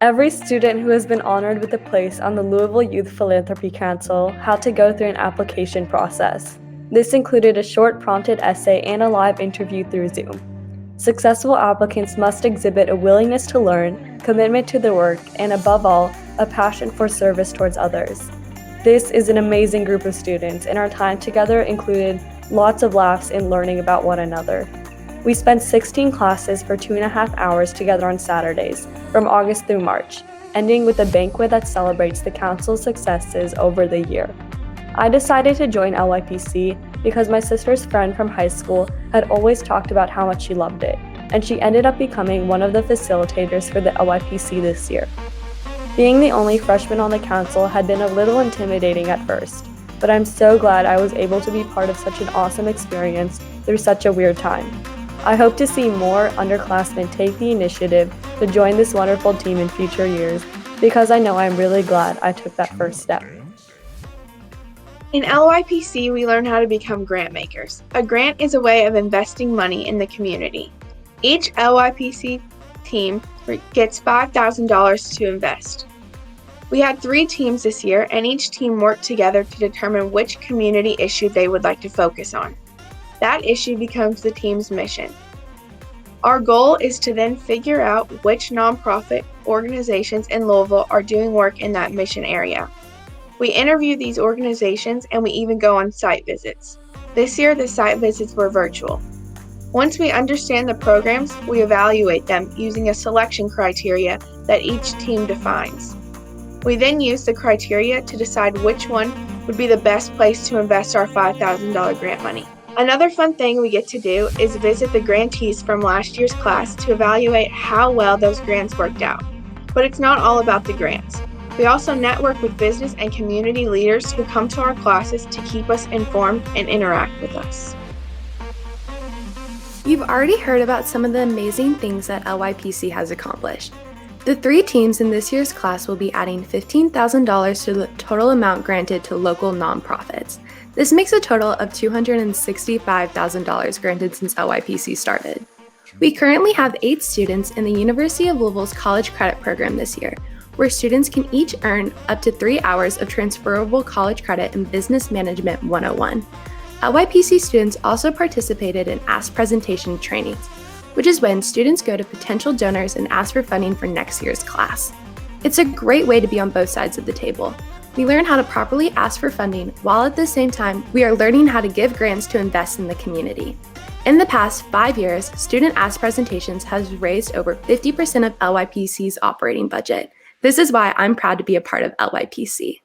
Every student who has been honored with a place on the Louisville Youth Philanthropy Council had to go through an application process. This included a short prompted essay and a live interview through Zoom. Successful applicants must exhibit a willingness to learn, commitment to the work, and above all, a passion for service towards others. This is an amazing group of students, and our time together included lots of laughs and learning about one another. We spent 16 classes for 2.5 hours together on Saturdays, from August through March, ending with a banquet that celebrates the council's successes over the year. I decided to join LYPC because my sister's friend from high school had always talked about how much she loved it, and she ended up becoming one of the facilitators for the LYPC this year. Being the only freshman on the council had been a little intimidating at first, but I'm so glad I was able to be part of such an awesome experience through such a weird time. I hope to see more underclassmen take the initiative to join this wonderful team in future years because I know I'm really glad I took that first step. In LYPC, we learn how to become grant makers. A grant is a way of investing money in the community. Each LYPC team gets $5,000 to invest. We had 3 teams this year, and each team worked together to determine which community issue they would like to focus on. That issue becomes the team's mission. Our goal is to then figure out which nonprofit organizations in Louisville are doing work in that mission area. We interview these organizations and we even go on site visits. This year, the site visits were virtual. Once we understand the programs, we evaluate them using a selection criteria that each team defines. We then use the criteria to decide which one would be the best place to invest our $5,000 grant money. Another fun thing we get to do is visit the grantees from last year's class to evaluate how well those grants worked out. But it's not all about the grants. We also network with business and community leaders who come to our classes to keep us informed and interact with us. You've already heard about some of the amazing things that LYPC has accomplished. The 3 teams in this year's class will be adding $15,000 to the total amount granted to local nonprofits. This makes a total of $265,000 granted since LYPC started. We currently have 8 students in the University of Louisville's College Credit Program this year, where students can each earn up to 3 hours of transferable college credit in Business Management 101. LYPC students also participated in Ask Presentation trainings, which is when students go to potential donors and ask for funding for next year's class. It's a great way to be on both sides of the table. We learn how to properly ask for funding, while at the same time, we are learning how to give grants to invest in the community. In the past 5 years, Student Ask Presentations has raised over 50% of LYPC's operating budget. This is why I'm proud to be a part of LYPC.